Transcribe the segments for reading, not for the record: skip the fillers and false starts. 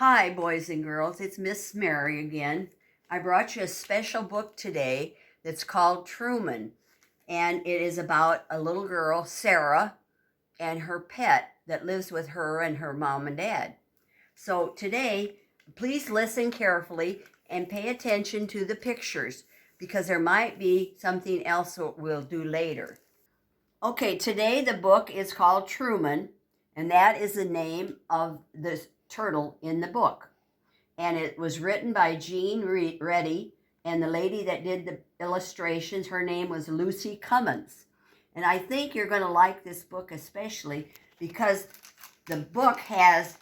Hi, boys and girls. It's Miss Mary again. I brought you a special book today that's called Truman, and it is about a little girl, Sarah, and her pet that lives with her and her mom and dad. So today, please listen carefully and pay attention to the pictures because there might be something else that we'll do later. Okay, today the book is called Truman, and that is the name of the turtle in the book. And it was written by Jean Reddy, and the lady that did the illustrations, her name was Lucy Cummins. And I think you're going to like this book especially because the book has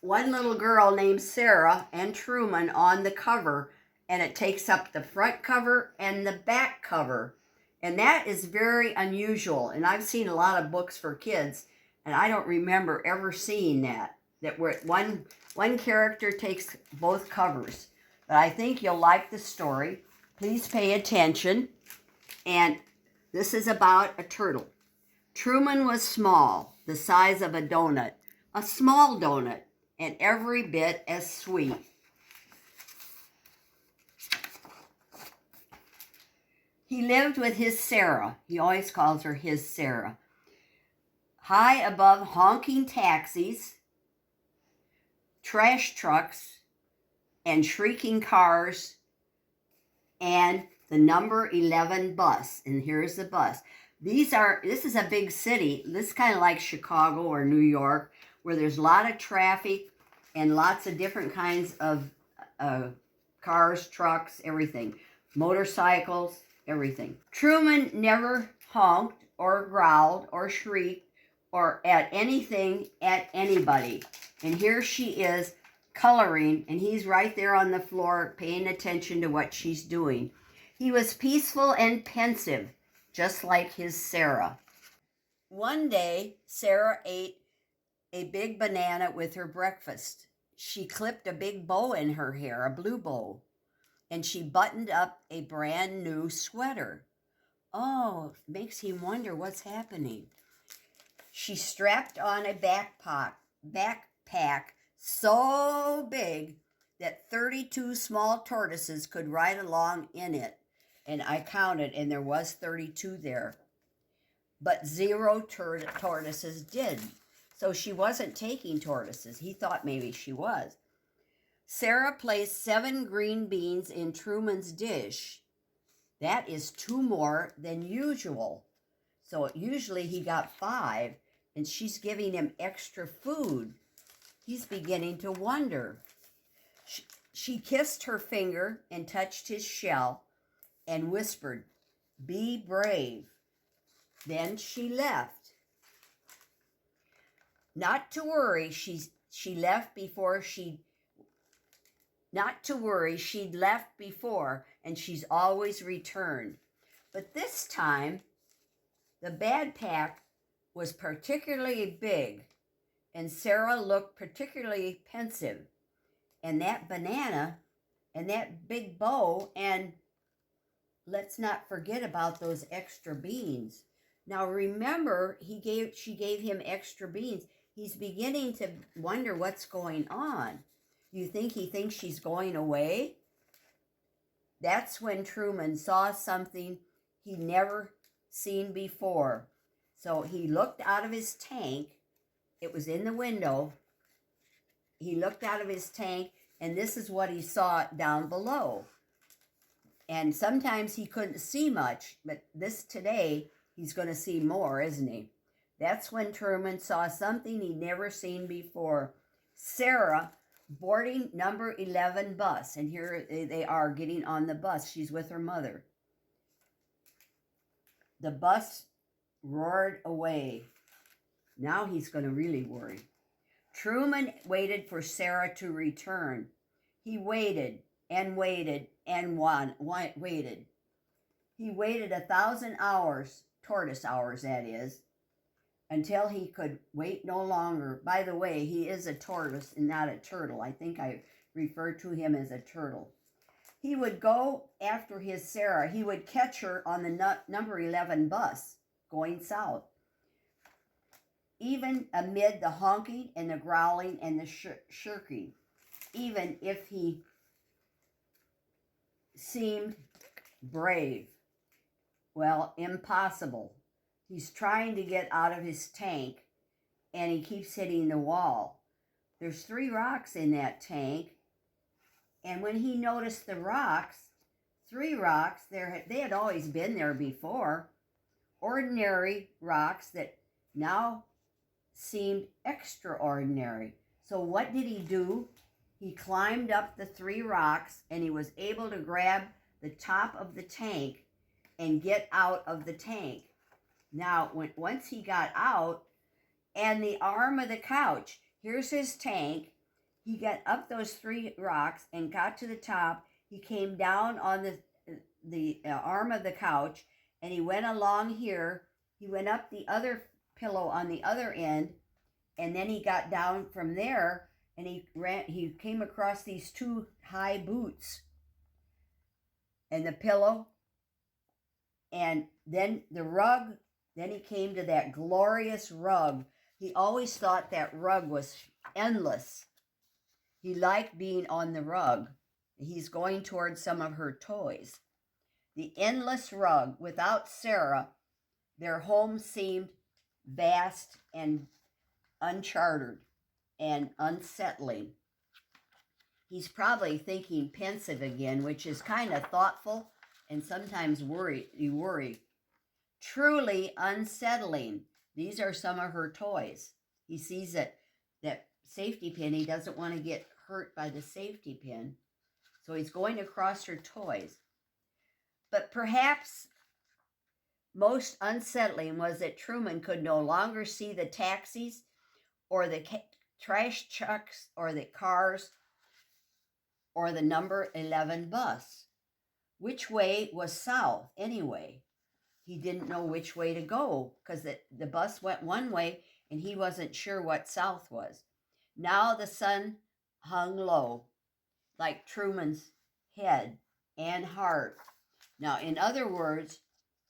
one little girl named Sarah and Truman on the cover, and it takes up the front cover and the back cover. And that is very unusual. And I've seen a lot of books for kids, and I don't remember ever seeing that where one character takes both covers. But I think you'll like the story. Please pay attention. And this is about a turtle. Truman was small, the size of a donut, a small donut, and every bit as sweet. He lived with his Sarah. He always calls her his Sarah. High above honking taxis, trash trucks, and shrieking cars, and the number 11 bus. And here's the bus. This is a big city. This is kind of like Chicago or New York, where there's a lot of traffic and lots of different kinds of cars, trucks, everything. Motorcycles, everything. Truman never honked or growled or shrieked or at anything at anybody. And here she is coloring, and he's right there on the floor paying attention to what she's doing. He was peaceful and pensive, just like his Sarah. One day, Sarah ate a big banana with her breakfast. She clipped a big bow in her hair, a blue bow, and she buttoned up a brand new sweater. Oh, it makes him wonder what's happening. She strapped on a backpack so big that 32 small tortoises could ride along in it. And I counted, and there was 32 there. But 0 tortoises did. So she wasn't taking tortoises. He thought maybe she was. Sarah placed 7 green beans in Truman's dish. That is 2 more than usual. So usually he got 5, and she's giving him extra food. He's beginning to wonder. She kissed her finger and touched his shell and whispered, "Be brave." Then she left. Not to worry, she'd left before, and she's always returned. But this time, the backpack was particularly big, and Sarah looked particularly pensive. And that banana, and that big bow, and let's not forget about those extra beans. Now remember, she gave him extra beans. He's beginning to wonder what's going on. You think he thinks she's going away? That's when Truman saw something he'd never seen before. So he looked out of his tank. It was in the window. He looked out of his tank, and this is what he saw down below. And sometimes he couldn't see much, but today he's going to see more, isn't he? That's when Truman saw something he'd never seen before. Sarah boarding number 11 bus, and here they are getting on the bus. She's with her mother. The bus roared away. Now he's going to really worry. Truman waited for Sarah to return. He waited and waited and waited. He waited 1,000 hours, tortoise hours that is, until he could wait no longer. By the way, he is a tortoise and not a turtle. I think I refer to him as a turtle. He would go after his Sarah. He would catch her on the number 11 bus going south. Even amid the honking and the growling and the shirking. even if he seemed brave. Well, impossible. He's trying to get out of his tank and he keeps hitting the wall. There's 3 rocks in that tank. And when he noticed the rocks, 3 rocks, they had always been there before. Ordinary rocks that now seemed extraordinary. So what did he do? He climbed up the 3 rocks and he was able to grab the top of the tank and get out of the tank. Now, once he got out, and the arm of the couch, here's his tank. He got up those 3 rocks and got to the top. He came down on the arm of the couch, and he went along here. He went up the other pillow on the other end, and then he got down from there, and he came across these 2 high boots and the pillow, and then the rug. Then he came to that glorious rug. He always thought that rug was endless. He liked being on the rug. He's going towards some of her toys. The endless rug. Without Sarah, their home seemed vast and uncharted and unsettling. He's probably thinking pensive again, which is kind of thoughtful and sometimes you worry. Truly unsettling. These are some of her toys. He sees that safety pin. He doesn't want to get hurt by the safety pin. So he's going across her toys. But perhaps most unsettling was that Truman could no longer see the taxis or the trash trucks or the cars or the number 11 bus. Which way was south anyway? He didn't know which way to go because the bus went one way and he wasn't sure what south was. Now the sun hung low, like Truman's head and heart. Now, in other words,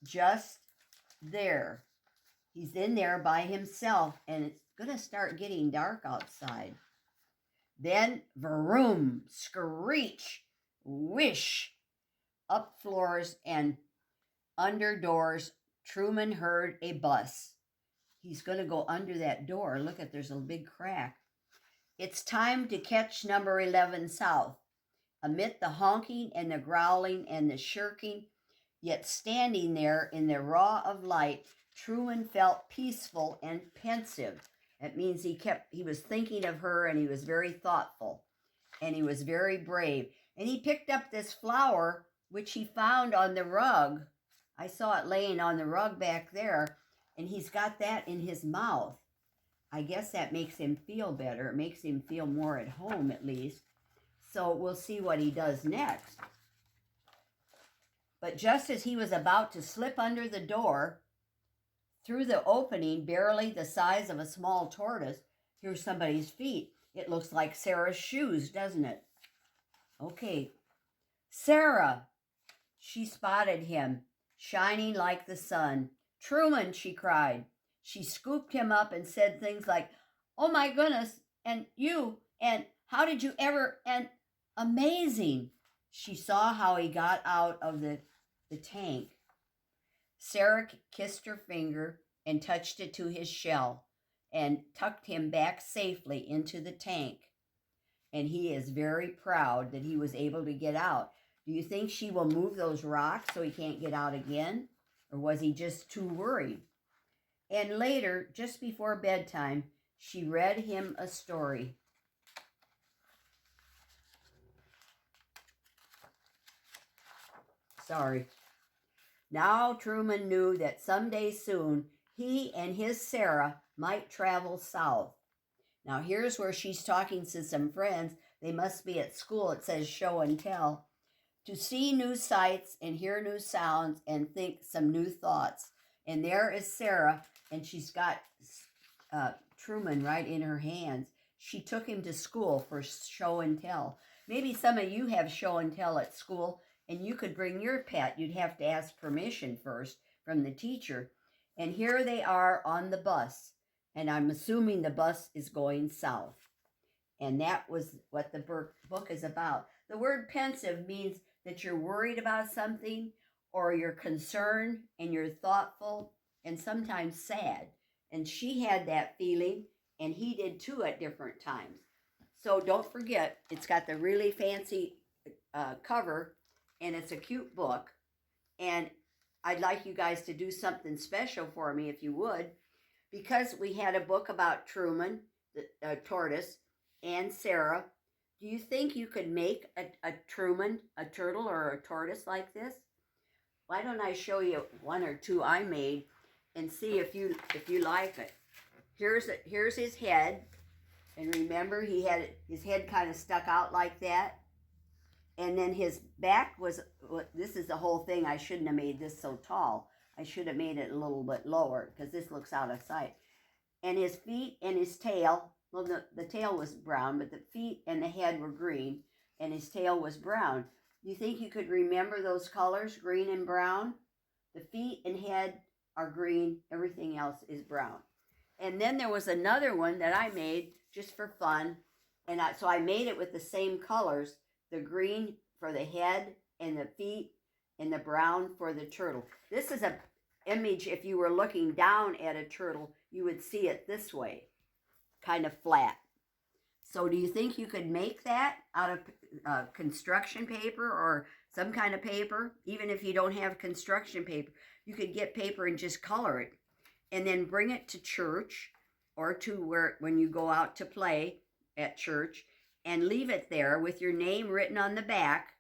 just there. He's in there by himself, and it's going to start getting dark outside. Then, vroom, screech, whish, up floors and under doors. Truman heard a bus. He's going to go under that door. Look at, there's a big crack. It's time to catch number 11 south. Amid the honking and the growling and the shirking, yet standing there in the raw of light, Truman felt peaceful and pensive. That means he was thinking of her, and he was very thoughtful, and he was very brave. And he picked up this flower, which he found on the rug. I saw it laying on the rug back there, and he's got that in his mouth. I guess that makes him feel better. It makes him feel more at home, at least. So we'll see what he does next. But just as he was about to slip under the door, through the opening, barely the size of a small tortoise, here's somebody's feet. It looks like Sarah's shoes, doesn't it? Okay. Sarah! She spotted him, shining like the sun. Truman, she cried. She scooped him up and said things like, "Oh my goodness, and you, and how did you ever, and amazing." She saw how he got out of the tank. Sarah kissed her finger and touched it to his shell and tucked him back safely into the tank. And he is very proud that he was able to get out. Do you think she will move those rocks so he can't get out again? Or was he just too worried? And later, just before bedtime, she read him a story. Sorry. Now Truman knew that someday soon he and his Sarah might travel south. Now here's where she's talking to some friends. They must be at school. It says show and tell. To see new sights and hear new sounds and think some new thoughts. And there is Sarah, and she's got Truman right in her hands. She took him to school for show and tell. Maybe some of you have show and tell at school, and you could bring your pet. You'd have to ask permission first from the teacher. And here they are on the bus, and I'm assuming the bus is going south. And that was what the book is about. The word pensive means that you're worried about something, or you're concerned and you're thoughtful and sometimes sad. And she had that feeling, and he did too at different times. So don't forget, it's got the really fancy cover, and it's a cute book. And I'd like you guys to do something special for me if you would, because we had a book about Truman, the tortoise, and Sarah. Do you think you could make a Truman, a turtle, or a tortoise like this? Why don't I show you one or two I made and see if you like it. Here's his head, and remember he had his head kind of stuck out like that. And then his back was, this is the whole thing. I shouldn't have made this so tall. I should have made it a little bit lower because this looks out of sight. And his feet and his tail, well, the tail was brown, but the feet and the head were green, and his tail was brown. You think you could remember those colors, green and brown? The feet and head are green, everything else is brown. And then there was another one that I made just for fun, and so I made it with the same colors, the green for the head and the feet, and the brown for the turtle. This is a image, if you were looking down at a turtle, you would see it this way, kind of flat. So do you think you could make that out of construction paper or some kind of paper? Even if you don't have construction paper, you could get paper and just color it, and then bring it to church, or to where, when you go out to play at church, and leave it there with your name written on the back,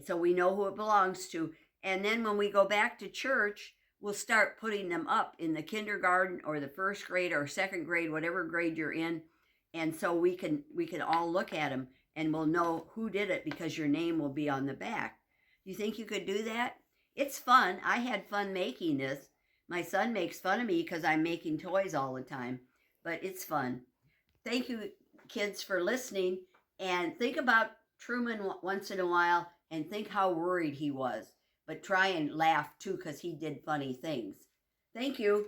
so we know who it belongs to. And then when we go back to church, we'll start putting them up in the kindergarten or the first grade or second grade, whatever grade you're in. And so we can all look at them, and we'll know who did it because your name will be on the back. You think you could do that? It's fun. I had fun making this. My son makes fun of me because I'm making toys all the time, but it's fun. Thank you, kids, for listening, and think about Truman once in a while and think how worried he was, but try and laugh too because he did funny things. Thank you.